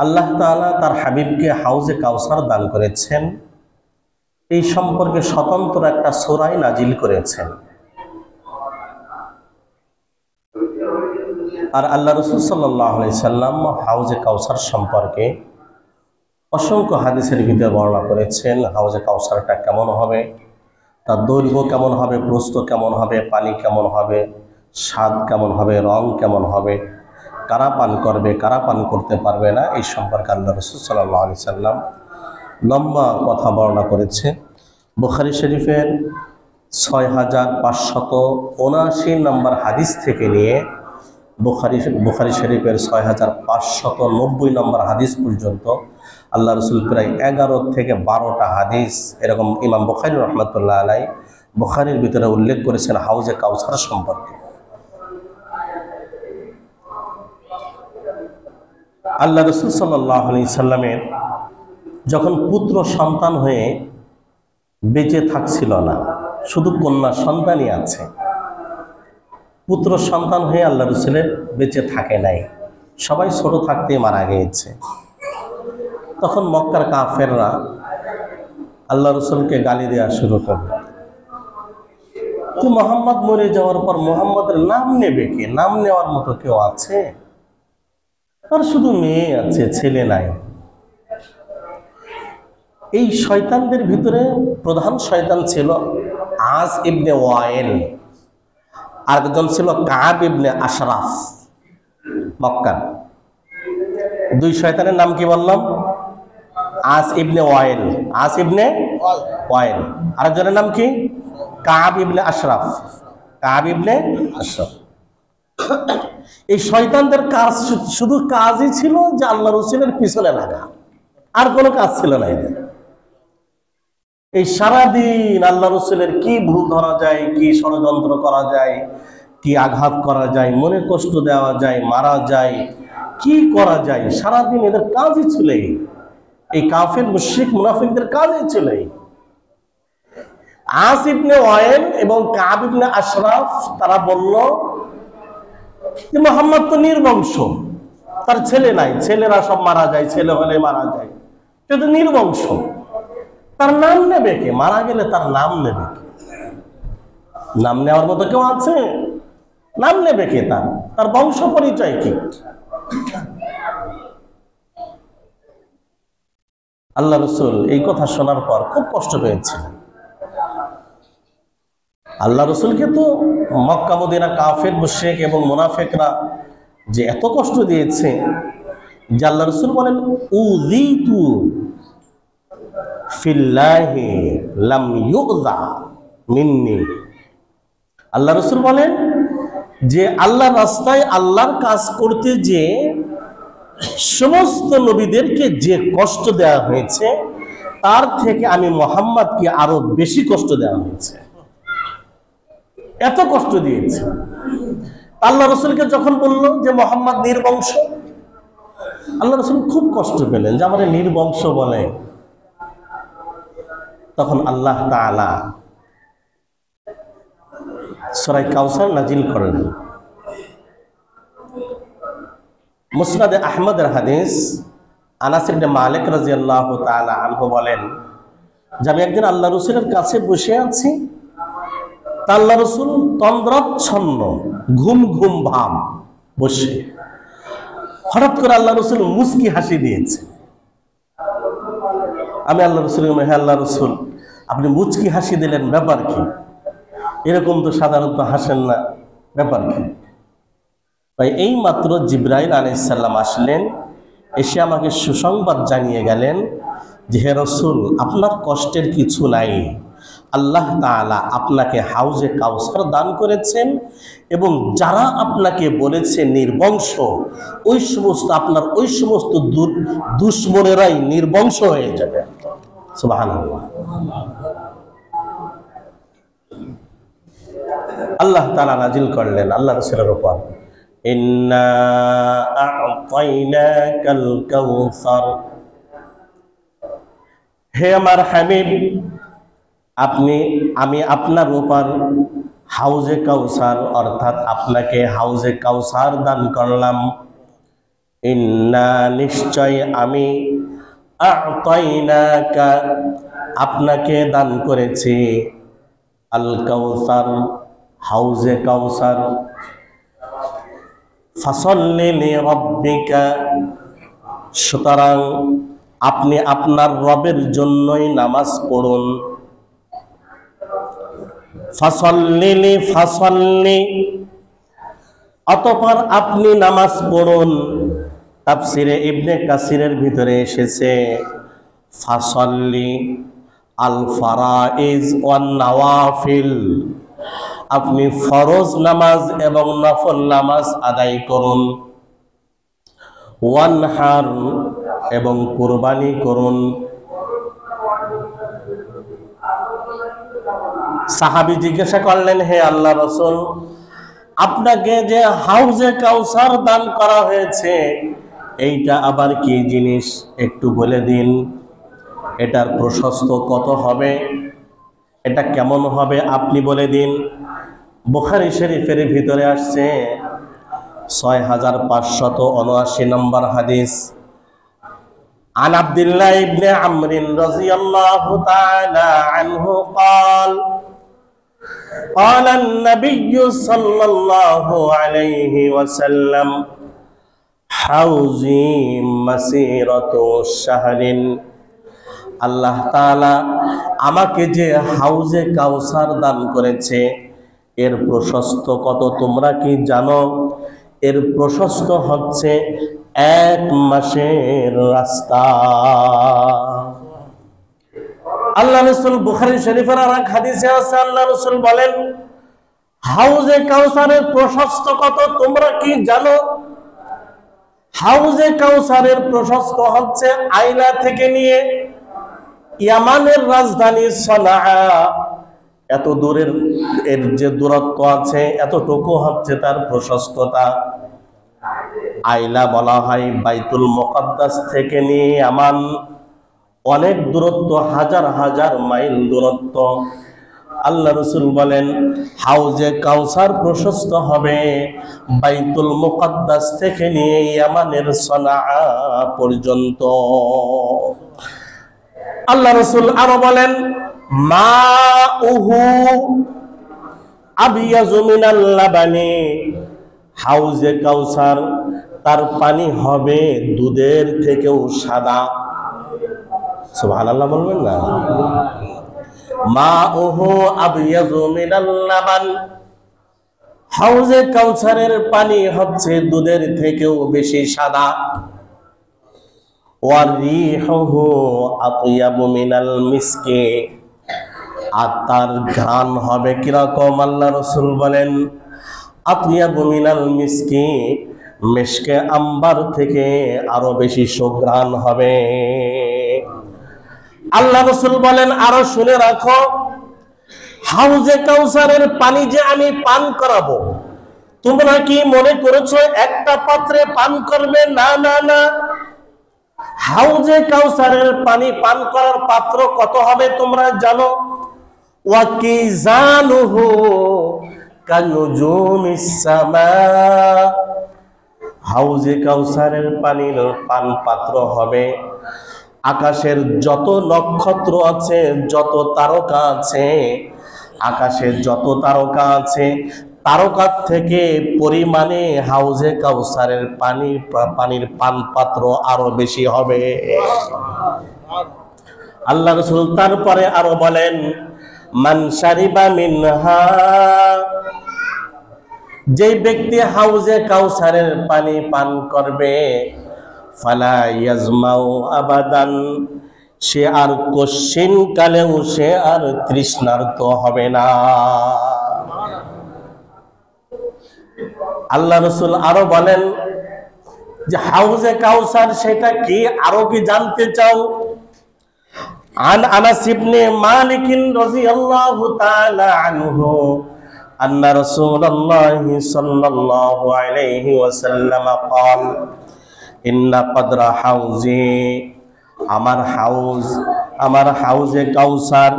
আল্লাহ তাআলা তার হাবিবকে হাউজে কাউসার দান করেছেন, এই সম্পর্কে স্বতন্ত্র একটা সূরা নাজিল করেছেন। আর আল্লাহ রাসূল সাল্লাল্লাহু আলাইহি সাল্লাম হাউজে কাউসার সম্পর্কে অসংখ্য হাদিসের ভিতরে বর্ণনা করেছেন। হাউজে কাউসারটা কেমন হবে, তার দৈর্ঘ্য কেমন হবে, প্রস্থ কেমন হবে, পানি কেমন হবে, স্বাদ কেমন হবে, রং কেমন হবে, কারা পান করবে, কারা পান করতে পারবে না, এই সম্পর্কে আল্লাহ রাসূল সাল্লাল্লাহু আলাইহি সাল্লাম লম্বা কথা বর্ণনা করেছে। বুখারী শরীফের 6579 নম্বর হাদিস থেকে নিয়ে বুখারী শরীফের 6590 নম্বর হাদিস পর্যন্ত আল্লাহ রাসূল প্রায় 11 থেকে 12টা হাদিস এরকম ইমাম বুখারী রাহমাতুল্লাহ আলাইহি বুখারীর ভিতরে উল্লেখ করেছেন হাউজে কাউসার সম্পর্কে। আল্লাহ রাসূল সাল্লাল্লাহু আলাইহি সাল্লামের যখন পুত্র সন্তান হয়ে বেঁচে থাকছিল না, শুধু কন্যা সন্তানই আছে, পুত্র সন্তান হয়ে আল্লাহ রাসূলের বেঁচে থাকে নাই, সবাই ছোট থাকতেই মারা গিয়েছে। তখন মক্কার কাফেররা আল্লাহ রাসূলকে গালি দেওয়া শুরু করল, তো মুহাম্মদ মরে যাওয়ার পর মুহাম্মদের নাম নেবে কে? নাম নেওয়ার মতো কেউ আছে? আর শুধু মেয়ে আছে, ছেলে নাই। এই শয়তানদের ভিতরে প্রধান শয়তান ছিল আস ইবনে ওয়াইল, আরেকজন ছিল কাব ইবনে আশরাফ। মক্কার দুই শয়তানের নাম কি বললাম? আস ইবনে ওয়াইল, আস ইবনে ওয়াইল। আরেকজনের নাম কি? কাব ইবনে আশরাফ, কাব ইবনে আশরাফ। এই শয়তানদের কাজ শুধু কাজই ছিল যে আল্লাহ রাসূলের পিছনে লাগা, আর কোনো কাজ ছিল না এদের। এই সারাদিন আল্লাহ রাসূলের কি ভুল ধরা যায়, কি ষড়যন্ত্র করা যায়, কি আঘাত করা যায়, মনে কষ্ট দেওয়া যায়, মারা যায়, কি করা যায়, সারাদিন এদের কাজই ছিল এই কাফের মুশরিক মুনাফিকদের কাজই ছিল। আস ইবনে ওয়াইল এবং কাব ইবনে আশরাফ তারা বলল যে মুহাম্মদ তো নির্বংশ, তার ছেলে নাই, ছেলেরা সব মারা যায়, ছেলে হলে মারা যায়, সে তো নির্বংশ, তার নাম নেবে কে? মারা গেলে তার নাম নেবে কে? নাম নেওয়ার মতো কেউ আছে? নাম নেবে কে? তার বংশ পরিচয় কি? আল্লাহ রাসূল এই কথা শোনার পর খুব কষ্ট পেয়েছিলেন। আল্লাহ রাসূলকে তো মক্কা মদিনা কাফের মুশরিক এবং মুনাফিকরা যে এত কষ্ট দিয়েছে যে আল্লাহ রাসূল বলেন উযিতু ফিল্লাহি লাম ইউযা মিন্নি। আল্লাহ রাসূল বলেন যে আল্লাহর রাস্তায় আল্লাহর কাজ করতে যে সমস্ত নবীদেরকে যে কষ্ট দেওয়া হয়েছে তার থেকে আমি মুহাম্মদকে আরো বেশি কষ্ট দেওয়া হয়েছে, এত কষ্ট দিয়েছে। আল্লাহ রাসূলকে যখন বলল যে মুহাম্মদ নির্বংশ, আল্লাহ রাসূল খুব কষ্ট পেলেন যে আমারে নির্বংশ বলে। তখন আল্লাহ তাআলা সূরা কাউসার নাজিল করলেন। মুসনাদে আহমদের হাদিস, আনাস ইবনে মালিক রাদিয়াল্লাহু তাআলা আনহু বলেন যে আমি একদিন আল্লাহ রাসূলের কাছে বসে আছি, আল্লাহ রাসূল তন্দ্রাচ্ছন্ন ঘুম ঘুম ভাব বসে, হঠাৎ করে আল্লাহ রাসূল মুস্কি হাসি দিয়েছে। আমি আল্লাহ রাসূলকে বললাম, হে আল্লাহ রাসূল, আপনি মুচকি হাসি দিলেন, ব্যাপার কি? এরকম তো সাধারণত হাসেন না, ব্যাপার কি? তাই এই মাত্র জিবরাইল আলাইহিস সালাম আসলেন, এসে আমাকে সুসংবাদ জানিয়ে গেলেন যে হে রাসূল, আপনার কষ্টের কিছু নাই, আল্লাহ তাআলা আপনাকে হাউজে কাউসার দান করেছেন এবং যারা আপনাকে বলেছে নির্বংশ, ওই সমস্ত আপনার ওই সমস্ত দুশমনেরাই নির্বংশ হয়ে যাবে। সুবহানাল্লাহ। আল্লাহ তাআলা নাজিল করলেন আল্লাহ রাসূলের উপর, ইন্না আ'তাইনাকাল কাউসার, হে আমার হাবিব, আমি আপনার উপর হাউজে কাউসার অর্থাৎ আপনাকে হাউজে কাউসার দান করলাম। ইন্না নিশ্চয় আমি আ'তাইনাকা আপনাকে দান করেছি আল কাউসার হাউজে কাউসার ফাসাল্লি লিরাব্বিকা সুতরাং আপনি আপনার রবের জন্যই নামাজ পড়ুন। ফাসাল্লি অতঃপর আপনি নামাজ পড়ুন। তাফসিরে ইবনে কাসিরের ভিতরে এসেছে ফাসাল্লি আল ফারাইজ ওয়ান নওয়াফিল আপনি ফরজ নামাজ এবং নফল নামাজ আদায় করুন। ওয়ানহার এবং কুরবানি করুন। সাহাবী জিজ্ঞাসা করলেন, হে আল্লাহ রাসূল, আপনাকে যে হাউজে কাউসার দান করা হয়েছে এইটা আবার কি জিনিস একটু বলে দিন। এটার প্রশস্ত কত হবে, এটা কেমন হবে আপনি বলে দিন। বুখারী শরীফের ভিতরে আসছে 6579 নম্বর হাদিস। عن عبد الله بن عمرو رضي الله تعالى عنه قال قال النبي صلى الله عليه وسلم حوزي مسيرة شهر আল্লাহ তাআলা আমাকে যে হাউজে কাউসার দান করেছে এর প্রশস্ত কত তোমরা কি জানো? এর প্রশস্ত হচ্ছে 1 মাসের রাস্তা। আল্লাহ রাসূল বুখারী শরীফের আর এক হাদিসে আছে, আল্লাহ রাসূল বলেন হাউজে কাউসারের প্রশস্ত কত তোমরা কি জানো? হাউজে কাউসারের প্রশস্ত হচ্ছে আইলা থেকে নিয়ে ইয়ামানের রাজধানী সানা এত দূরের এর যে দূরত্ব আছে এতটুকু হচ্ছে তার প্রশস্ততা। আইলা বলা হয় বাইতুল মুকাদ্দাস থেকে নিয়ে ইয়ামান, অনেক দূরত্ব, হাজার হাজার মাইল দূরত্ব। আল্লাহ রাসূল বলেন হাউজে কাউসার প্রশস্ত হবে বাইতুল মুকাদ্দাস থেকে নিয়ে ইয়ামানের সানা পর্যন্ত। আল্লাহ রাসূল আরো বলেন মাউহু আবিয়াজু মিনাল লাবানি হাউজে কাউসার তার পানি হবে দুধের থেকেও সাদা। সুবহানাল্লাহ বলবেন না? মাউহু আবিয়াজু মিনাল লাবান হাউজে কাউসারের পানি হচ্ছে দুধের থেকেও বেশি সাদা। ওয়ারিহুহু আতয়াবু মিনাল মিসকি আর তার ঘ্রাণ হবে কিরকম? আল্লাহ রাসূল বলেন আতয়াবু মিনাল মিসকি মিশকে আম্বার থেকে আরো বেশি সুঘ্রাণ হবে। আল্লাহ রাসূল বলেন আরো শুনে রাখো হাউজে কাউসারের পানি যে আমি পান করাবো তোমরা কি মনে করেছো একটা পাত্রে পান করবে? না না না, হাউজে কাউসারের পানি পান করার পাত্র কত হবে তোমরা জানো? ওয়াকিজানুহু কানুজুমিস সামা হাউজে কাউসারের পানির পান পাত্র হবে আকাশের যত নক্ষত্র আছে, যত তারকা আছে, আকাশে যত তারকা আছে তারকার থেকে পরিমাণে হাউজে কাউসারের পানির পান পাত্র আরো বেশি হবে। আল্লাহ রাসূল তারপরে আরো বলেন মান শারিবা মিনহা যে ব্যক্তি হাউজে কাউসারের পানি পান করবে ফালা ইয়াজমাউ আবাদান সে আর কোশ্চিন কালেও সে আর তৃষ্ণার্ত হবে না। আল্লাহ রাসূল আরো বলেন যে হাউজে কাউসার সেটা কি, আরো কি জানতে চাও? আন আনাস ইবনে মালিক রাদিয়াল্লাহু তাআলা আনহু আন্না রাসূলুল্লাহি সাল্লাল্লাহু আলাইহি ওয়াসাল্লাম قال ইন্না কদরা হাউজি আমার হাউজে কাউসার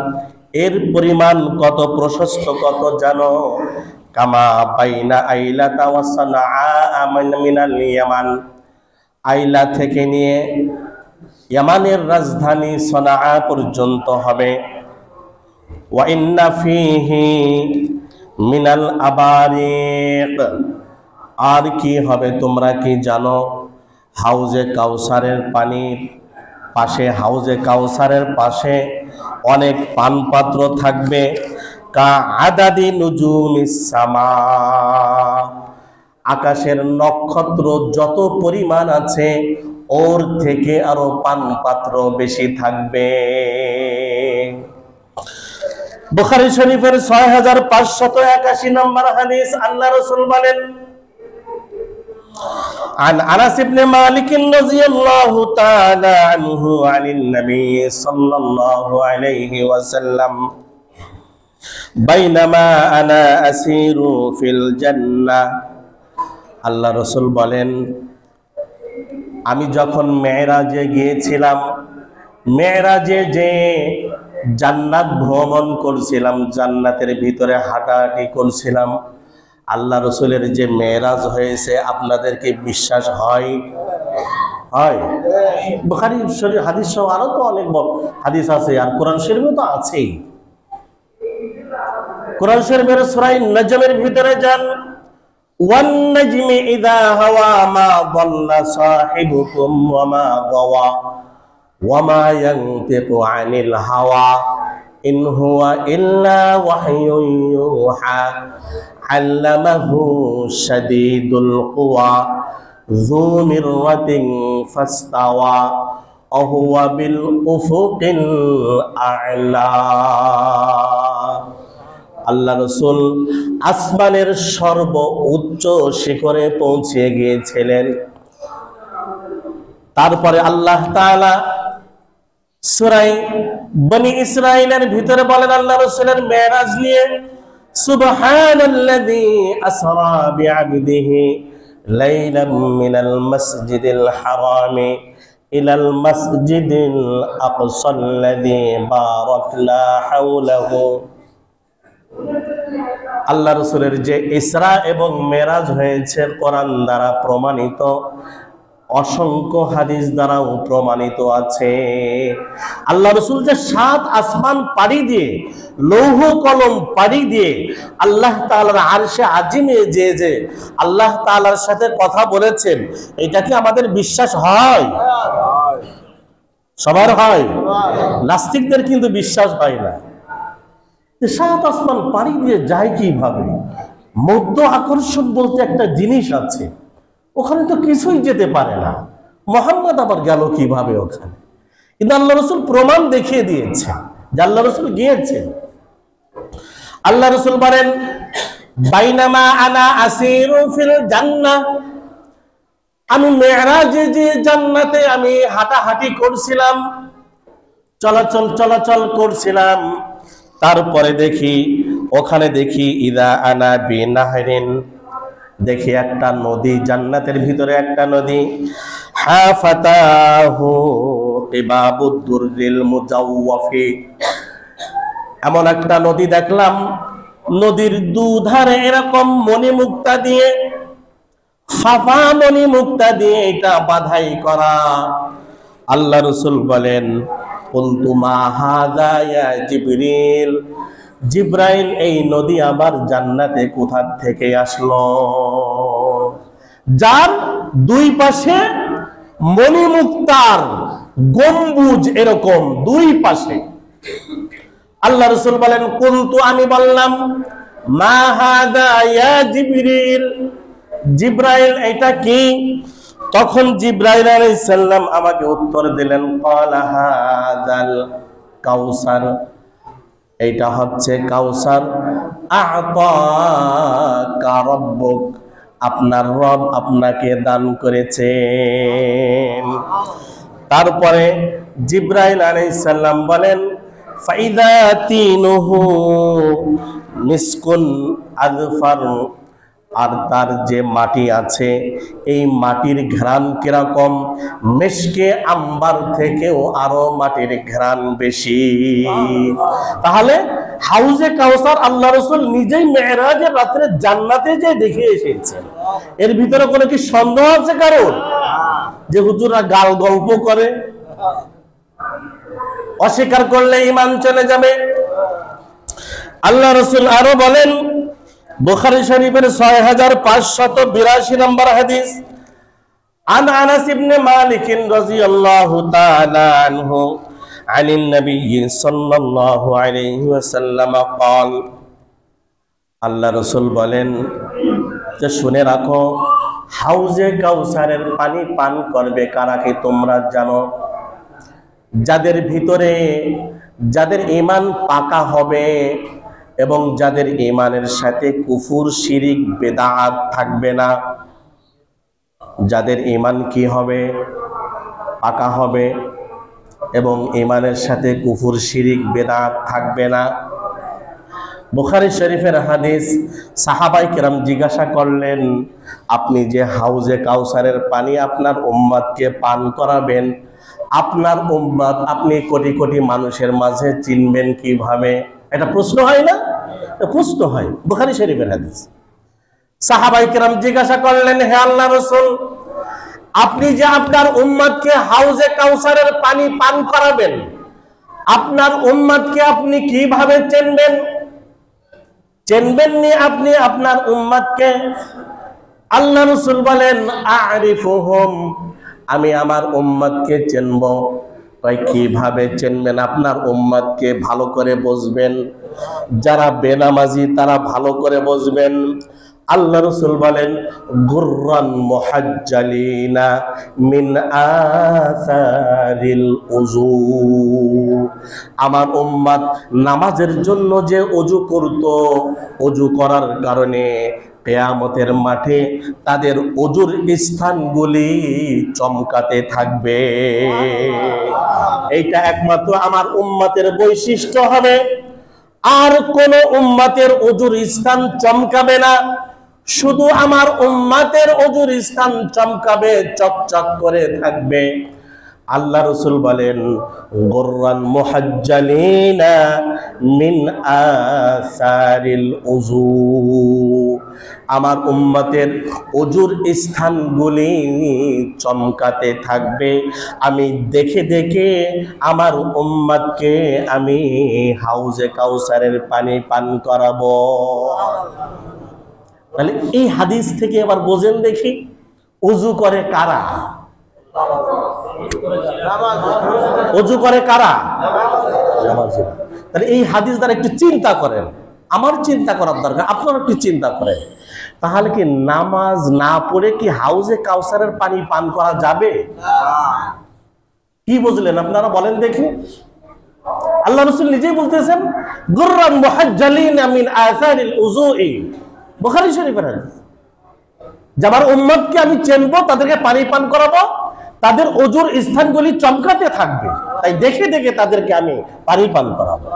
এর পরিমাণ কত প্রশস্ত কত জানো? কামা বাইনা আইলাতা ওয়া সানআ মিনাল ইয়ামান আইলা থেকে নিয়ে ইয়ামানের রাজধানী সনা পর্যন্ত হবে। ওয়া ইন্না ফীহি মিনাল আবারিক, আর কি হবে তোমরা কি জানো? হাউজে কাউসারের পানির পাশে, হাউজে কাউসারের পাশে অনেক পানপাত্র থাকবে। কা আদাদি নুজুমিস সামা, আকাশের নক্ষত্র যত পরিমাণ আছে ওর থেকে আরো পানপাত্র বেশি থাকবে। বুখারী শরীফের 6581 নম্বর হাদিস, আল্লাহ রাসূল বলেন, عن أنس بن مالك رضي الله تعالى عنه عن النبي صلى الله عليه وسلم بينما أنا أسير في الجنة, আল্লাহ রাসূল বলেন, আমি যখন মেরাজে গিয়েছিলাম, মেরাজে যে জান্নাত ভ্রমণ করছিলাম, জান্নাতের ভিতরে হাঁটাহাঁটি করছিলাম, আল্লাহ রসুলের যে মেরাজ হয়েছে আপনাদের কি বিশ্বাস হয়? হয়। বুখারী শরীফ হাদিস সহ আরো তো অনেক হাদিস আছে, আর কোরআন শরীফে তো আছেই। কোরআন শরীফের সূরা নজমের ভিতরে যান, ওয়ান নাজমি ইযা হাওয়া মা দাল্লা সাহিবুকুম ওয়া মা গাওয়া ওয়া মা ইয়ানতিকু আনিল হাওয়া ইন হুয়া ইল্লা ওয়াহয়ুন ইউহা আল্লামাহু শাদীদুল কুওয়া যু মিররাতিন ফাস্তাওয়া ওয়া হুয়া বিল উফুকিল আ'লা। আল্লাহ রাসূল আসমানের সর্ব উচ্চ শিখরে পৌঁছে গিয়েছিলেন। তারপরে আল্লাহ তাআলা সূরা বনি ইসরাঈলের ভিতরে বলেন আল্লাহ রাসূলের মেরাজ নিয়ে, সুবহানাল্লাযী আসরা বিআবদিহি লাইলাম মিনাল মাসজিদিল হারামি ইলাল মাসজিদিল আকসাল্লাযী বারাকনা হাওলাহু। আল্লাহ রাসূলের যে ইসরা এবং মেরাজ হয়েছে কোরআন দ্বারা প্রমাণিত, অসংখ্য হাদিস দ্বারাও প্রমাণিত আছে। আল্লাহ রাসূল যে 7 আসমান পাড়ি দিয়ে, লৌহ কলম পাড়ি দিয়ে আল্লাহ তাআলার আরশে আজিমে যে আল্লাহ তাআলার সাথে কথা বলেছেন, এটা কি আমাদের বিশ্বাস হয়? সবার হয়, নাস্তিকদের কিন্তু বিশ্বাস হয় না। 7 আসমান পাড়ি দিয়ে যায় কিভাবে? মধ্য আকর্ষণ বলতে একটা জিনিস আছে, ওখানে তো কিছুই যেতে পারে না। মুহাম্মদ আবার গেল কিভাবে ওখানে? কিন্তু আল্লাহ রাসূল প্রমাণ দেখিয়ে দিয়েছেন যে আল্লাহ রাসূল গিয়েছেন। আল্লাহ রাসূল বলেন, বাইনামা আনা আসিরু ফিল জান্নাহ, আমি মেরাজে যে জান্নাতে আমি হাঁটাহাঁটি করছিলাম, চলাচল করছিলাম, তারপরে দেখি ওখানে দেখি ইদা আনা বিনাহরিন, দেখি একটা নদী, জান্নাতের ভিতরে একটা নদী, হাফাতাহু ইবাবুদ দুররিল মুজাওয়াফি, এমন একটা নদী দেখলাম, নদীর দুধারে এরকম মণিমুক্তা দিয়ে, সাফা মণিমুক্তা দিয়ে এটা বাধাই করা। আল্লাহ রাসূল বলেন, কুনতু মা হাযা ইয়া জিবরিল, জিব্রাইল এই নদী আবার জান্নাতে কোথা থেকে আসলো? যার দুই পাশে মণিমুক্তার গম্বুজ, এরকম দুই পাশে। আল্লাহ রাসূল বলেন, কুনতু আমি বললাম, মা হাযা ইয়া জিবরিল, জিব্রাইল এটা কি? তখন জিব্রাইল আলাইহিস সালাম আমাকে উত্তর দিলেন, ক্বালা হাযাল কাউসার, এইটা হচ্ছে কাউসার, আ'তাকা রাব্বুক, আপনার রব আপনাকে দান করেছেন। তারপরে জিব্রাইল আলাইহিস সালাম বলেন, ফাইদা তিনুহু মিসকুন আযফার, আর তার যে মাটি আছে এই মাটির ঘ্রাণ কিরকম? মেশকে আম্বার থেকেও আরো মাটির ঘ্রাণ বেশি। তাহলে হাউজে কাউসার আল্লাহ রাসূল নিজেই মেরাজের রাতে জান্নাতে যে দেখে এসেছেন, এর ভিতরে কোনো কি সন্দেহ আছে কারণ? যে হুজুররা গাল গল্প করে, অস্বীকার করলে ঈমান চলে যাবে। আল্লাহ রাসূল আরো বলেন, বুখারী শরীফের 6582 নম্বর হাদিস, আন আনাস ইবনে মালিক রাদিয়াল্লাহু তাআলা আনহু আনিন নবী সাল্লাল্লাহু আলাইহি ওয়াসাল্লাম قال, আল্লাহ রাসূল বলেন যে শুনে রাখো, হাউজে কাউসারের পানি পান করবে কারা কি তোমরা জানো? যাদের ভিতরে যাদের ঈমান পাকা হবে এবং যাদের ঈমানের সাথে কুফর শিরিক বেদাত থাকবে না। যাদের ঈমান কি হবে? পাকা হবে এবং ঈমানের সাথে কুফর শিরিক বেদাত থাকবে না। বুখারী শরীফের হাদিস, সাহাবায়ে কেরাম জিজ্ঞাসা করলেন, আপনি যে হাউজে কাউসারের পানি আপনার উম্মতকে পান করাবেন, আপনার উম্মত আপনি কোটি কোটি মানুষের মাঝে চিনবেন কিভাবে? এটা প্রশ্ন হয় না? প্রশ্ন হয়, বুখারী শরীফের হাদিস। সাহাবায়ে কেরাম জিজ্ঞাসা করলেন, হে আল্লাহর রাসূল, আপনি যে আপনার উম্মতকে হাউজে কাউসারের পানি পান করাবেন, আপনার উম্মতকে আপনি কিভাবে চিনবেন? চিনবেননি আপনি আপনার উম্মতকে? আল্লাহ রাসূল বলেন, আ'রিফুহুম, আমি আমার উম্মতকে চিনব। তাই কিভাবে চিনবেন? আপনার উম্মতকে ভালো করে বুঝবেন। যারা বেনামাজি তারা ভালো করে বুঝবেন। আল্লাহ রাসূল বলেন, গুররান মুহাজ্জালিনা মিন আসারিল উযু, আমার উম্মত নামাজের জন্য যে ওযু করত, ওযু করার কারণে কিয়ামতের মাঠে তাদের ওযুর স্থানগুলি চমকাতে থাকবে। এইটা একমাত্র আমার উম্মতের বৈশিষ্ট্য হবে। আর কোন উম্মতের ওযুর স্থান চমকাবে না, শুধু আমার উম্মতের ওযুর স্থান চমকাবে, চকচক করে থাকবে। আল্লাহ রাসূল বলেন, গুররান মুহাজ্জালিনা মিন আসারিল উযু, আমার উম্মতের ওযুর স্থানগুলি চমকাতে থাকবে। আমি দেখে দেখে আমার উম্মতকে আমি হাউজে কাউসারের পানি পান করাবো। তাহলে এই হাদিস থেকে আবার বোঝেন দেখি, ওযু করে কারা? ওযু করে কারা? নামাজিরা। তাহলে এই হাদিস দ্বারা একটু চিন্তা করেন, আমার চিন্তা করার দরকার, আপনারা একটু চিন্তা করেন। তাহলে কি নামাজ না পড়ে কি হাউজে কাউসারের পানি পান করা যাবে? কি বুঝলেন আপনারা বলেন দেখি? আল্লাহ রাসূল নিজেই বলতেছেন, গুররান মুহাজ্জালিনা মিন আসারিল উযুই, বুখারী শরীফের হাদিস। যাবার উম্মতকে আমি চিনবো, তাদেরকে পানি পান করাবো, তাদের ওযুর স্থানগুলি চমকাতে থাকবে, তাই দেখে দেখে তাদেরকে আমি পানি পান করাবো।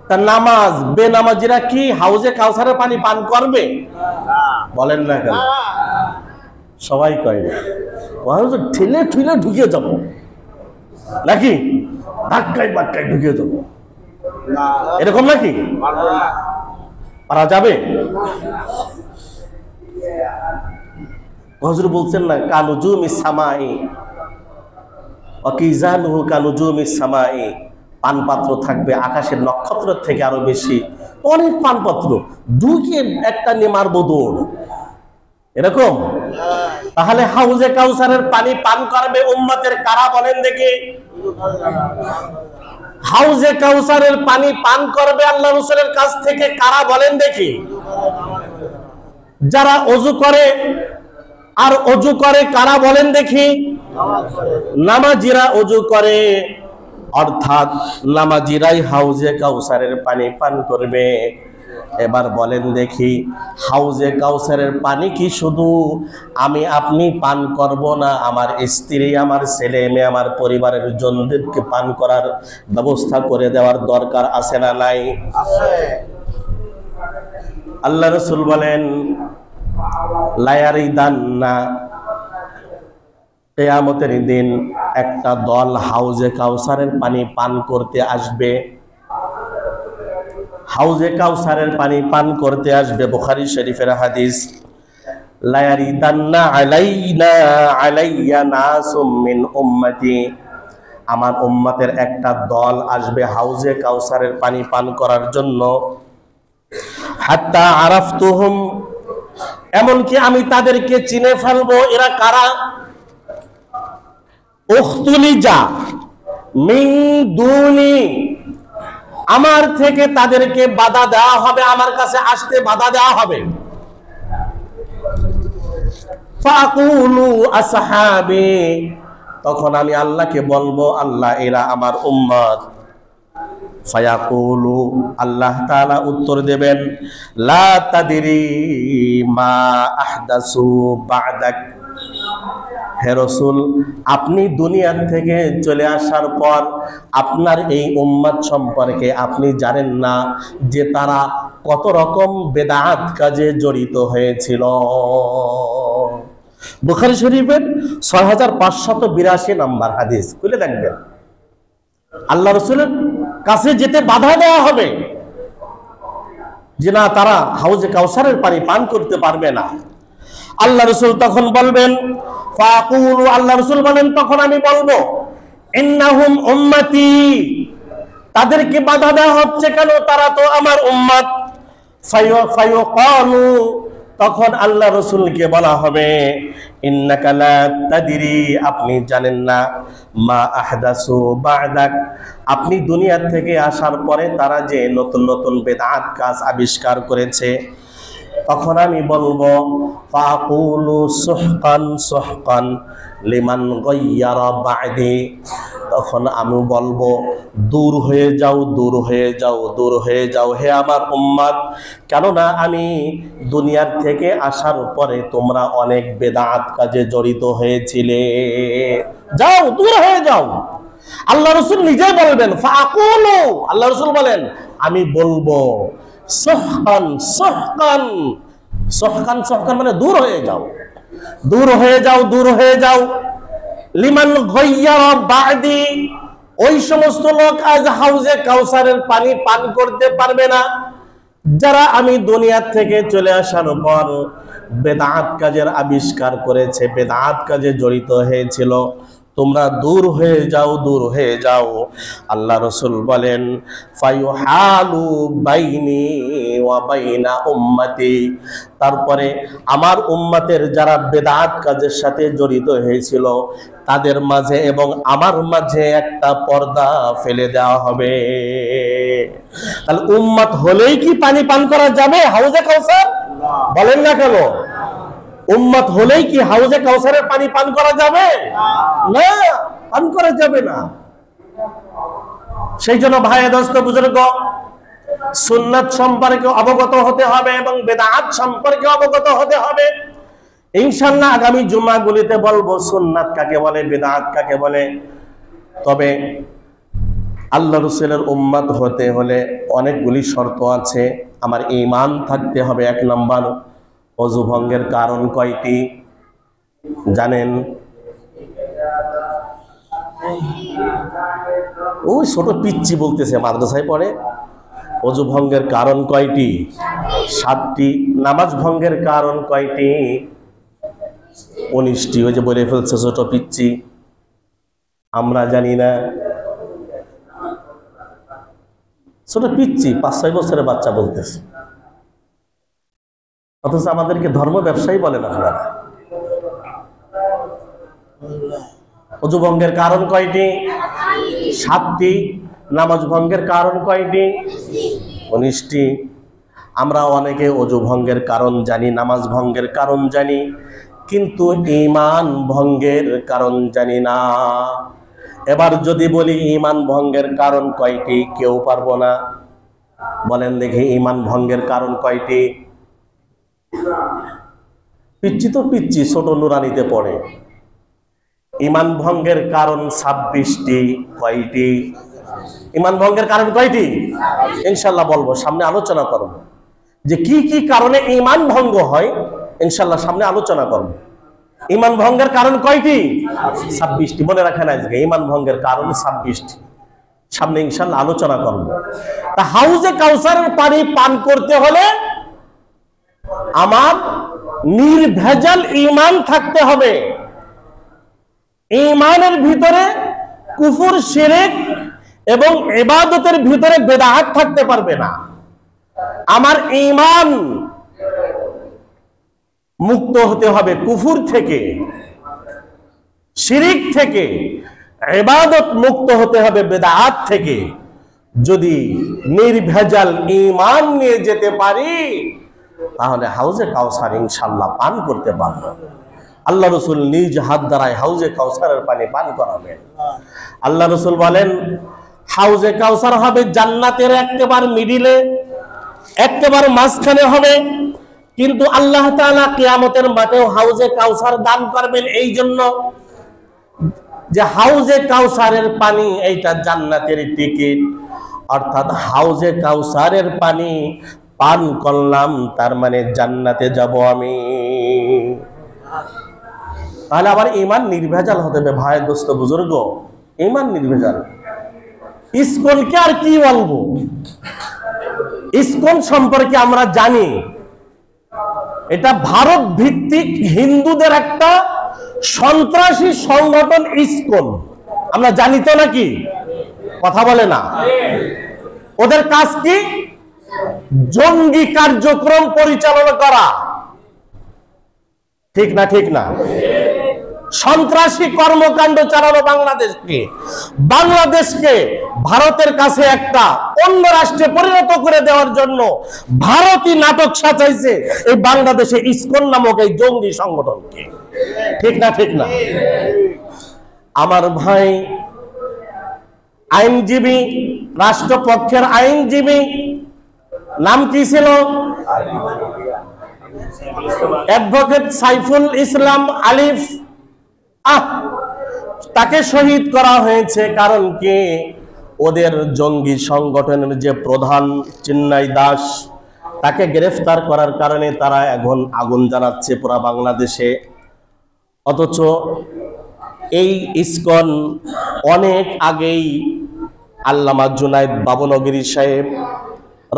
তা নামাজ বেনামাজিরা কি হাউজে কাউসারের পানি পান করবে? বলেন না কেন? সবাই কয় ঠেলে ঠুলে ঢুকে যাবো নাকি, ধাক্কায় বাক্কায় ঢুকে যাবো, এরকম নাকি? পারা যাবে? হুজুর বলছেন না, কানুজুমিস সামাই ওয়া কিজানুহু কানুজুমিস সামাই, পানপাত্র থাকবে আকাশের নক্ষত্রের থেকে আরো বেশি, অনেক পানপাত্র, ঢুকে একটা নেমার দৌড়, এরকম। তাহলে হাউজে কাউসারের পানি পান করবে উম্মতের কারা বলেন দেখি? হাউজে কাউসারের পানি পান করবে আল্লাহ রাসূলের কাছ থেকে কারা বলেন দেখি? যারা ওযু করে। আর ওযু করে কারা বলেন দেখি? নামাজিরা ওযু করে, অর্থাৎ নামাজিরাই হাউজে কাউসারের পানি পান করবে। এবার বলেন দেখি, হাউজে কাউসারের পানি কি শুধু আমি আপনি পান করব না, আমার স্ত্রী, আমার ছেলে মেয়ে, আমার পরিবারের জনদেরকে পান করার ব্যবস্থা করে দেওয়ার দরকার আছে না নাই? আল্লাহ রাসূল বলেন, লায়ারিদান্না, কিয়ামতের দিন একটা দল হাউজে কাউসারের পানি পান করতে আসবে। হাউজে কাউসারের পানি পান করতে আসবে, বুখারী শরীফের হাদিস। লায়ারিদান্না আলাইয়া নাসুম মিন উম্মতি, আমার উম্মতের একটা দল আসবে হাউজে কাউসারের পানি পান করার জন্য। হাত্তা আরাফতুহুম, এমনকি আমি তাদেরকে চিনে ফেলবো এরা কারা। উখতুলিজা মিন দুনি, আমার থেকে তাদেরকে বাধা দেওয়া হবে, আমার কাছে আসতে বাধা দেওয়া হবে। ফাকুলু আসহাবি, তখন আমি আল্লাহকে বলবো আল্লাহ এরা আমার উম্মত। ফায়াকুলু, আল্লাহ তাআলা উত্তর দেবেন, লা তাদরি মা আহদাসু বা'দাক, হে রাসূল আপনি দুনিয়ার থেকে চলে আসার পর আপনার এই উম্মত সম্পর্কে আপনি জানেন না যে তারা কত রকম বেদাত কাজে জড়িত হয়েছিল। বুখারী শরীফের 6582 নম্বর হাদিস খুলে দেখবেন। আল্লাহ রাসূলের কাছে যেতে বাধা দেওয়া হবে যে না, তারা হাউজে কাউসারের পানি পান করতে পারবে না। আল্লাহ রাসূল তখন বলবেন, ফাকুলু, আল্লাহ রাসূল বলেন তখন আমি বলবো, ইন্নাহুম উম্মতি, তাদেরকে বাধা দেওয়া হচ্ছে কেন, তারা তো আমার উম্মত। ফায়ুকালু, তখন আল্লাহ রাসূলকে বলা হবে, ইন্নাকা লা তাদরি, আপনি জানেন না, মা আহদাসু বা'দাক, আপনি দুনিয়া থেকে আসার পরে তারা যে নতুন নতুন বেদাত কাজ আবিষ্কার করেছে। তখন আমি বলবো, ফাকুলু সুহকান সুহকান লিমান গায়্যারা বা'দি, তখন আমি বলবো দূর হয়ে যাও, দূর হয়ে যাও, দূর হয়ে যাও হে আমার উম্মত, কেননা আমি দুনিয়ার থেকে আসার পরে তোমরা অনেক বেদাত কাজে জড়িত হয়েছিলে, যাও দূর হয়ে যাও। আল্লাহ রাসূল নিজে বলবেন, ফাকুলু, আল্লাহ রাসূল বলেন আমি বলবো সুহকান সুহকান, সুহকান সুহকান মানে দূর হয়ে যাও, দূর হয়ে যাও, দূর হয়ে যাও। লিমান গায়্যারা বা'দি, ওই সমস্ত লোক আজ হাউজে কাউসারের পানি পান করতে পারবে না যারা আমি দুনিয়া থেকে চলে আসার পর বেদাত কাজের আবিষ্কার করেছে, বেদাত কাজে জড়িত হয়েছিল, তোমরা দূর হয়ে যাও, দূর হয়ে যাও। আল্লাহ রাসূল বলেন, ফায়ুহালু বাইনি ওয়া বাইনা উম্মতি, তারপরে আমার উম্মতের যারা বেদাত কাজের সাথে জড়িত হয়েছিল তাদের মাঝে এবং আমার মাঝে একটা পর্দা ফেলে দেওয়া হবে। তাহলে উম্মত হলেই কি পানি পান করা যাবে হাউজে কাউসার? বলেন না কেন? উম্মত হলেই কি হাউজে কাউসারের পানি পান করা যাবে? না, পান করা যাবে না। সেই জন্য ভাই দোস্ত বুজুর্গ, সুন্নাত সম্পর্কে অবগত হতে হবে এবং বেদাত সম্পর্কে অবগত হতে হবে। ইনশাআল্লাহ আগামী জুমাগুলিতে বলবো সুন্নাত কাকে বলে, বেদাত কাকে বলে। তবে আল্লাহ রাসূলের উম্মত হতে হলে অনেকগুলি শর্ত আছে। আমার ঈমান থাকতে হবে। 1 নম্বর, ওযু ভঙ্গের কারণ কয়টি জানেন? ওই ছোট পিচ্চি বলতেছে, মাদ্রাসায় পড়ে। ওযু ভঙ্গের কারণ কয়টি? 7টি। নামাজ ভঙ্গের কারণ কয়টি? 19টি। ওই যে বলে ফেলছে ছোট পিচ্চি, আমরা জানি না। ছোট পিচ্চি 5-6 বছরের বাচ্চা বলতেছে, অথচ আমাদেরকে ধর্ম ব্যবসায়ী বলেন আপনারা। ওযু ভঙ্গের কারণ কয়টি? 7টি। নামাজ ভঙ্গের কারণ কয়টি? 19টি। আমরা অনেকে ওযু ভঙ্গের কারণ জানি, নামাজ ভঙ্গের কারণ জানি, কিন্তু ঈমান ভঙ্গের কারণ জানি না। এবার যদি বলি ঈমান ভঙ্গের কারণ কয়টি, কেউ পারবো না। বলেন দেখি ঈমান ভঙ্গের কারণ কয়টি? পিচ্চি তো পিচ্চি, ছোট নুরানিতে পড়ে। ঈমান ভঙ্গের কারণ 26টি। কয়টি? ঈমান ভঙ্গের কারণ কয়টি? ইনশাআল্লাহ বলবো, সামনে আলোচনা করব যে কি কি কারণে ঈমান ভঙ্গ হয়। ইনশাআল্লাহ সামনে আলোচনা করব। ঈমান ভঙ্গের কারণ কয়টি? 26টি। মনে রাখেন আজকে ঈমান ভঙ্গের কারণ 26টি। সামনে ইনশাআল্লাহ আলোচনা করব। তা হাউজে কাউসারের পানি পান করতে হলে আমার নির্ভেজাল ঈমান থাকতে হবে। ঈমানের ভিতরে কুফর, শিরক এবং ইবাদতের ভিতরে বেদাত থাকতে পারবে না। আমার ঈমান মুক্ত হতে হবে কুফর থেকে, শিরক থেকে, ইবাদত মুক্ত হতে হবে বেদাত থেকে। যদি নির্ভেজাল ঈমান নিয়ে যেতে পারি তাহলে হাউজে কাউসার ইনশাআল্লাহ পান করতে পারব। আল্লাহ রাসূল নিজ হাত দ্বারাই হাউজে কাউসারের পানি পান করাবেন। আল্লাহ রাসূল বলেন হাউজে কাউসার হবে জান্নাতের একেবারে মিডিলে, একেবারে মাঝখানে হবে। কিন্তু আল্লাহ তাআলা কিয়ামতের মাঠেও হাউজে কাউসার দান করবেন এই জন্য যে হাউজে কাউসারের পানি এইটা জান্নাতের টিকিট। অর্থাৎ হাউজে কাউসারের পানি পান করলাম তার মানে জান্নাতে যাব আমি। তাহলে আবার ঈমান নির্ভেজাল হতে হবে ভাই, দোস্ত, বুজুর্গ, ঈমান নির্ভেজাল। ইসকনকে আর কি বলবো, ইসকন সম্পর্কে আমরা জানি এটা ভারত ভিত্তিক হিন্দুদের একটা সন্ত্রাসী সংগঠন ইসকন। আমরা জানি তো নাকি? কথা বলে না। ওদের কাজ কি? জঙ্গি কার্যক্রম পরিচালনা করা। ঠিক না? ঠিক না? সন্ত্রাসী কর্মকাণ্ড চালানো বাংলাদেশকে ভারতের কাছে একটা অন্য রাষ্ট্রে পরিণত করে দেওয়ার জন্য ভারতই নাটক সাজাইছে এই বাংলাদেশে ইসকন নামক এই জঙ্গি সংগঠনকে। ঠিক না? ঠিক না? আমার ভাই আইনজীবী, রাষ্ট্রপক্ষের আইনজীবী, নাম কি ছিল? অ্যাডভোকেট সাইফুল ইসলাম আলিফ। তাকে শহীদ করা হয়েছে কারণ কি? ওদের জঙ্গি সংগঠনের যে প্রধান চিন্ময় দাস, তাকে গ্রেফতার করার কারণে তারা এখন আগুন জ্বালাচ্ছে পুরা বাংলাদেশে। অথচ এই ইসকন অনেক আগেই আল্লামা জুনায়েদ বাবনগরী সাহেব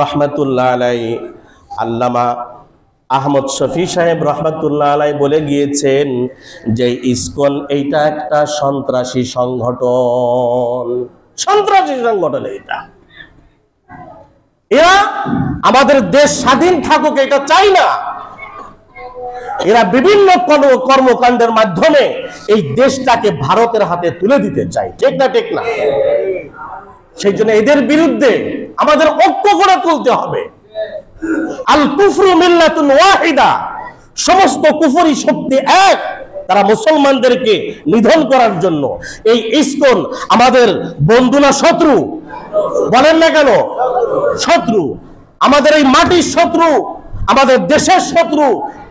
রহমতুল্লাহ আলাই, আল্লামা আহমদ শফি সাহেব রহমতুল্লাহ আলাই বলে গিয়েছেন যে ইসকন এইটা একটা সন্ত্রাসী সংগঠন। সন্ত্রাসী সংগঠন এইটা। এরা আমাদের দেশ স্বাধীন থাকুক এটা চাই না। এরা বিভিন্ন কর্মকাণ্ডের মাধ্যমে এই দেশটাকে ভারতের হাতে তুলে দিতে চায়। ঠিক না? ঠিক না? সেই জন্য এদের বিরুদ্ধে আমাদের ঐক্য গড়ে তুলতে হবে। আল কুফরু মিল্লাতুন ওয়াহিদা, সমস্ত কুফরি শক্তি এক। তারা মুসলমানদেরকে নিধন করার জন্য। এই ইসকন আমাদের বন্ধু না শত্রু? বলেন না কেন? শত্রু। আমাদের এই মাটির শত্রু, আমাদের দেশের শত্রু,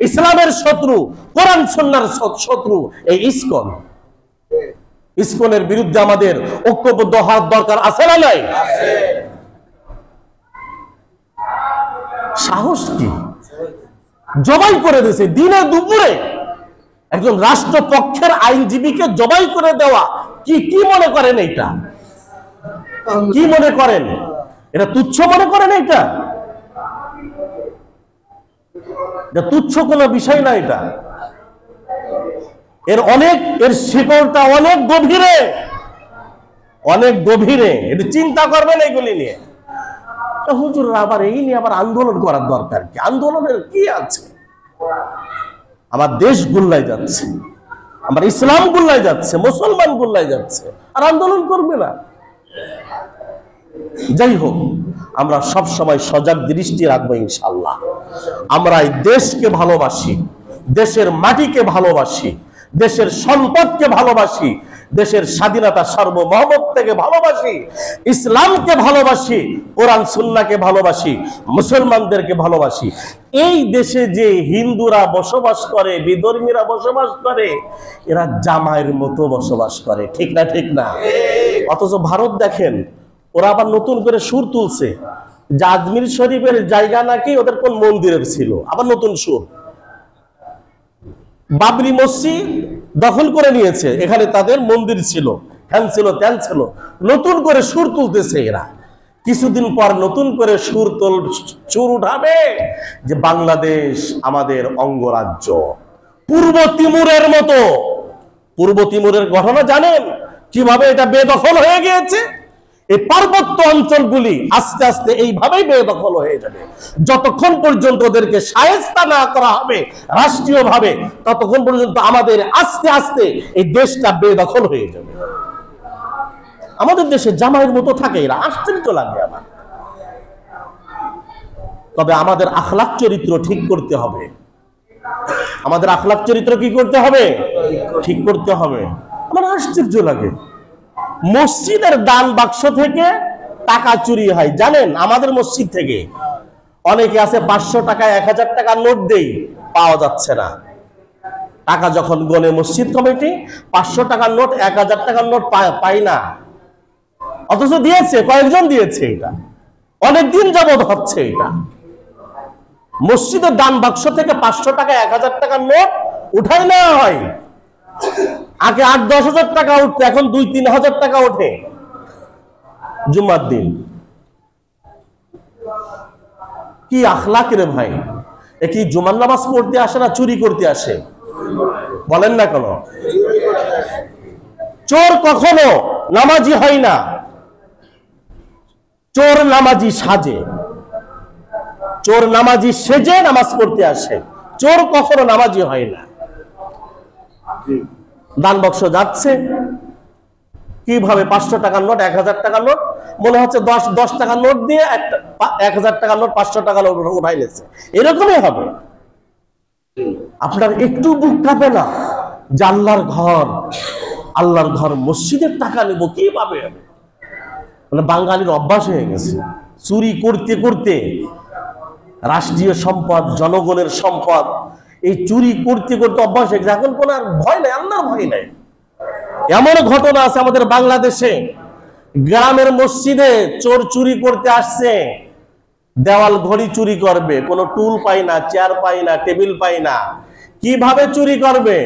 ইসলামের শত্রু, কোরআন সুন্নাহর শত্রু এই ইসকন। ইসকনের বিরুদ্ধে আমাদের ঐক্যবদ্ধ হওয়ার দরকার আছে না নাই? সাহস কি? জবাই করে দিয়েছে দিনে দুপুরে একজন রাষ্ট্রপক্ষের আইনজীবীকে জবাই করে দেওয়া। কি মনে করেন এটা? কি মনে করেন? এটা তুচ্ছ মনে করেন? এটা তুচ্ছ কোনো বিষয় না। এটা এর শিকড়টা অনেক গভীরে, অনেক গভীরে। এটা চিন্তা করবেন এগুলি নিয়ে। হুজুর আবার এই নিয়ে আবার আন্দোলন করার দরকার কি? আন্দোলনের কি আছে? আমার দেশ গুল্লাই যাচ্ছে, আমার ইসলাম গুল্লাই যাচ্ছে, মুসলমান গুল্লাই যাচ্ছে, আর আন্দোলন করবে না? যাই হোক, আমরা সব সময় সজাগ দৃষ্টি রাখবো ইনশাআল্লাহ। আমরা এই দেশকে ভালোবাসি, দেশের মাটিকে ভালোবাসি, দেশের সম্পদকে ভালোবাসি, দেশের স্বাধীনতা সার্বভৌমত্বকে ভালোবাসি, ইসলামকে ভালোবাসি, কোরআন সুন্নাহকে ভালোবাসি, মুসলমানদেরকে ভালোবাসি। এই দেশে যে হিন্দুরা বসবাস করে, বিধর্মীরা বসবাস করে, এরা জামাইয়ের মতো বসবাস করে। ঠিক না? ঠিক না? অথচ ভারত দেখেন, ওরা আবার নতুন করে সুর তুলছে যে আজমির শরীফের জায়গা নাকি ওদের কোন মন্দিরের ছিল, আবার নতুন সুর। বাবরি মসজিদ দখল করে নিয়েছে, এখানে তাদের মন্দির ছিল, হ্যান ছিল, ত্যান ছিল, নতুন করে সুর তুলতেছে এরা। কিছুদিন পর নতুন করে সুর উঠাবে যে বাংলাদেশ আমাদের অঙ্গরাজ্য, পূর্ব তিমুরের মতো। পূর্ব তিমুরের ঘটনা জানেন কিভাবে এটা বেদখল হয়ে গিয়েছে। এই পার্বত্য অঞ্চলগুলি আস্তে আস্তে এইভাবেই বেদখল হয়ে যাবে। যতক্ষণ পর্যন্ত ওদেরকে শায়েস্তা না করা হবে রাষ্ট্রীয়ভাবে, ততক্ষণ পর্যন্ত আমাদের আস্তে আস্তে এই দেশটা বেদখল হয়ে যাবে। আমাদের দেশে জামাইয়ের মতো থাকে এরা, আশ্চর্য লাগে আমার। তবে আমাদের আখলাক চরিত্র ঠিক করতে হবে। আমাদের আখলাক চরিত্র কি করতে হবে? ঠিক করতে হবে। আমার আশ্চর্য লাগে, মসজিদের দান বাক্স থেকে টাকা চুরি হয়। জানেন আমাদের মসজিদ থেকে অনেকে আছে 500 টাকা 1000 টাকা নোট দেই, পাওয়া যাচ্ছে না। টাকা যখন গনে মসজিদ কমিটি 500 টাকার নোট 1000 টাকার নোট পাই না, অথচ দিয়েছে, কয়েকজন দিয়েছে। এটা অনেকদিন যাবৎ হচ্ছে। এটা মসজিদের দান বাক্স থেকে 500 টাকা 1000 টাকার নোট উঠাই নেওয়া হয়। আগে 8-10 হাজার টাকা উঠতো, এখন 2-3 হাজার টাকা ওঠে জুমার দিন। কি আখলাক রে ভাই! এ কি জুমার নামাজ পড়তে আসে না চুরি করতে আসে? বলেন না কেন? চোর কখনো নামাজি হয় না, চোর নামাজি সাজে। চোর নামাজি সেজে নামাজ পড়তে আসে, চোর কখনো নামাজি হয় না। দান বাক্স যাচ্ছে কিভাবে? 500 টাকার নোট 1000 টাকার নোট, মনে হচ্ছে 10 টাকার নোট দিয়ে 1000 টাকার নোট 500 টাকার নোট উঠাই নিয়েছে। এরকমই হবে। আপনার একটু বুক কাঁপে না যে আল্লাহর ঘর মসজিদের টাকা নেব কিভাবে? মানে বাঙালির অভ্যাস হয়ে গেছে চুরি করতে করতে রাষ্ট্রীয় সম্পদ, জনগণের সম্পদ, এই চুরি করতে করতে অভ্যাস হয়ে গেছে। এখন কোন আর ভয় নাই, আল্লাহর ভয় নাই। এমন ঘটনা আছে আমাদের বাংলাদেশে, গ্রামের মসজিদে চোর চুরি করতে আসছে, দেওয়াল ঘড়ি চুরি করবে, কোনো টুল পাই না, চেয়ার পাই না, টেবিল পাই না। কিভাবে চুরি করবে?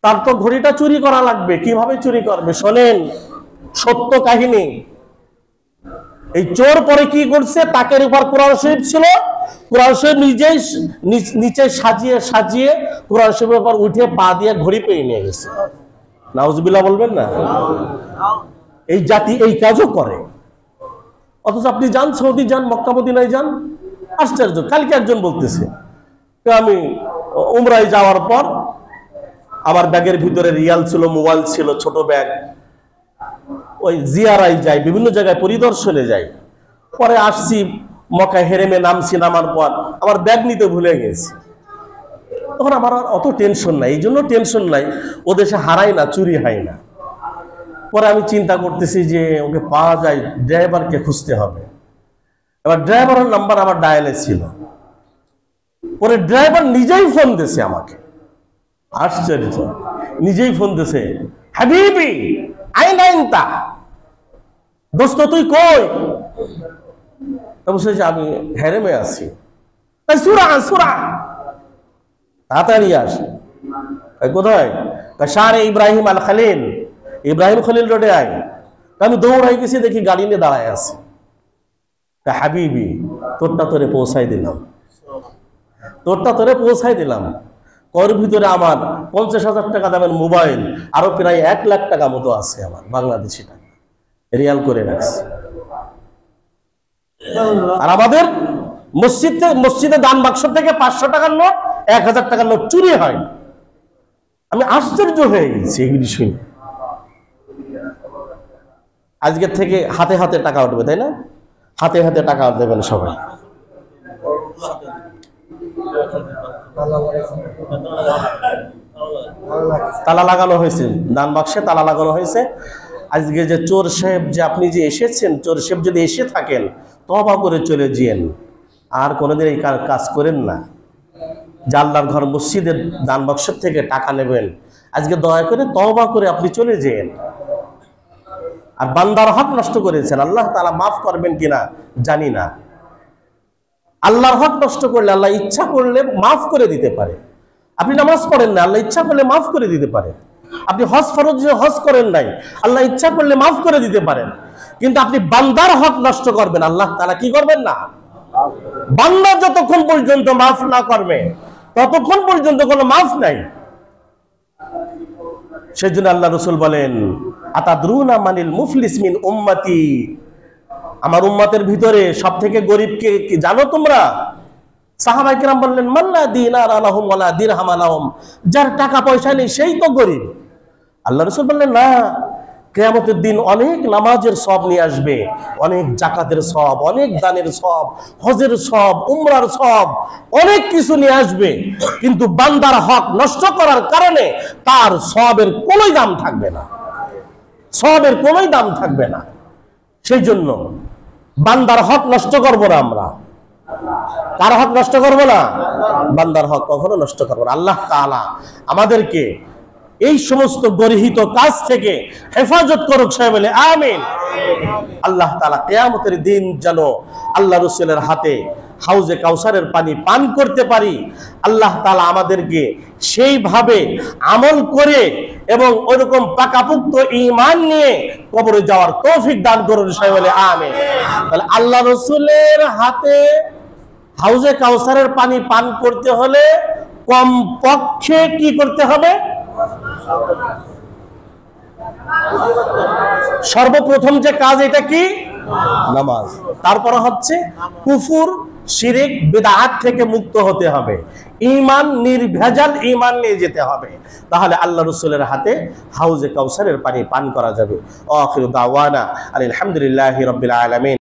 তার তো ঘড়িটা চুরি করা লাগবে। কিভাবে চুরি করবে শোনেন, সত্য কাহিনী। এই চোর পরে কি করছে, তাকের উপর কোরআন শরীফ ছিল, কোরআন শরীফ নিজেই নিচে সাজিয়ে সাজিয়ে কোরআন শরীফের উপর উঠে পা দিয়ে ঘড়ি পেয়ে নিয়ে গেছে। নাউজুবিল্লাহ বলবেন না? এই জাতি এই কাজও করে। অথচ আপনি যান সৌদি, যান মক্কা মদিনায় যান, আশ্চর্য। কালকে একজন বলতেছে, আমি উমরায় যাওয়ার পর আমার ব্যাগের ভিতরে রিয়াল ছিল, মোবাইল ছিল, ছোট ব্যাগ। ওই জিয়ারায় যাই, বিভিন্ন জায়গায় পরিদর্শনে যাই, পরে আসছি মক্কা হেরেমে নামছি, নামার পর আমার ব্যাগ নিতে ভুলে গেছি। তখন আমার অত টেনশন নাই, এই জন্য টেনশন নাই, ও দেশে হারাই না, চুরি হয় না। পরে আমি চিন্তা করতেছি যে ওকে পাওয়া যায়, ড্রাইভারকে খুঁজতে হবে। এবার ড্রাইভারের নাম্বার আমার ডায়ালে ছিল। পরে ড্রাইভার নিজেই ফোন দিয়েছে আমাকে, আশ্চর্য, নিজেই ফোন দিয়েছে, হাবিবি আইনা ইনতা, দোস্ত তুই কই? বলছে যে আমি হেরেমে আছি। সুরা সুরা তাড়াতাড়ি আস। কোথায়? শারে ইব্রাহিম আল খালিল, ইব্রাহিম খলিল রোডে আয়। আমি দৌড়াই গেছি, দেখি গাড়ি নিয়ে দাঁড়ায় আছে। হাবিবি তোরটা তোরে পৌঁছাই দিলাম, তোরটা তোরে পৌঁছাই দিলাম। ওর ভিতরে আমার 50,000 টাকা দামের মোবাইল, আরো প্রায় 1 লাখ টাকা মতো আছে আমার বাংলাদেশি টাকা, রিয়াল করে রাখছি। আর আমাদের মসজিদে দান বাক্স থেকে 500 টাকার নোট 1000 টাকার নোট চুরি হয়। আমি আশ্চর্য হয়ে গেছি এগুলি শুনে। আজকের থেকে হাতে হাতে টাকা উঠবে, তাই না? হাতে হাতে টাকা দেবেন সবাই। তালা লাগানো হয়েছে, দান বাক্সে তালা লাগানো হয়েছে। আজকে যে চোর সাহেব, যে আপনি যে এসেছেন, চোর সাহেব যদি এসে থাকেন, তওবা করে চলে যেন, আর কোনোদিন এই কাজ করেন না। আল্লাহর ঘর মসজিদের দান বাক্স থেকে টাকা নেবেন, আজকে দয়া করে তওবা করে আপনি চলে যেন। আর বান্দার হক নষ্ট করেছেন, আল্লাহ তাআলা মাফ করবেন কিনা জানি না। আল্লাহর হক নষ্ট করলে আল্লাহ ইচ্ছা করলে মাফ করে দিতে পারে। আপনি নামাজ পড়েন না, আল্লাহ ইচ্ছা করলে মাফ করে দিতে পারে। আপনি হজ ফরজ হজ করেন নাই, আল্লাহ ইচ্ছা করলে মাফ করে দিতে পারেন। কিন্তু আপনি বান্দার হক নষ্ট করবেন, আল্লাহ তাআলা কি করবেন না? বান্দা যতক্ষণ পর্যন্ত মাফ না করবে ততক্ষণ পর্যন্ত কোনো মাফ নাই। সেজন্য আল্লাহ রাসূল বলেন, আতাদরুনা মানিল মুফলিস মিন উম্মতি, আমার উম্মতের ভিতরে সবথেকে গরিব কে জানো তোমরা? সাহাবায়ে কেরাম বললেন, মাল্লা দিনার আলাহুম ওয়ালা দিরহাম আলাহুম, যার টাকা পয়সা নেই সেই তো গরিব। আল্লাহ রাসূল বললেন, না, কিয়ামতের দিন অনেক নামাজের সওয়াব নিয়ে আসবে, অনেক যাকাতের সওয়াব, অনেক দানের সওয়াব, হজের সওয়াব, উমরার সওয়াব, অনেক কিছু নিয়ে আসবে, কিন্তু বান্দার হক নষ্ট করার কারণে তার সওয়াবের কোনো দাম থাকবে না, সওয়াবের কোনো দাম থাকবে না। সেই জন্য বান্দার হক নষ্ট করব না আমরা। কার হক নষ্ট করব না? বান্দার হক কখনো নষ্ট করব না। আল্লাহ তাআলা আমাদেরকে এই সমস্ত গর্হিত কাজ থেকে হেফাজত করুক, সবাই বলে আমিন। আল্লাহ তাআলা কিয়ামতের দিন যেন আল্লাহ রাসূলের হাতে হাউজে কাউসারের পানি পান করতে পারি। আল্লাহ তাআলা আমাদেরকে সেইভাবে আমল করে এবং ওইরকম পাকাপুক্ত ঈমান নিয়ে কবরে যাওয়ার তৌফিক দান করুন, সবাই বলে আমিন। তাহলে আল্লাহ রাসূলের হাতে হাউজে কাউসারের পানি পান করতে হলে কমপক্ষে কি করতে হবে? সর্বপ্রথম যে কাজ এটা কি? নামাজ। তারপর হচ্ছে কুফর, শিরিক, বিদআত থেকে মুক্ত হতে হবে, ঈমান নির্ভেজাল ঈমান নিয়ে যেতে হবে, তাহলে আল্লাহ রাসূলের হাতে হাউজে কাউসারের পানি পান করা যাবে। আখিরু দাওয়ানা আলহামদুলিল্লাহি রাব্বিল আলামিন।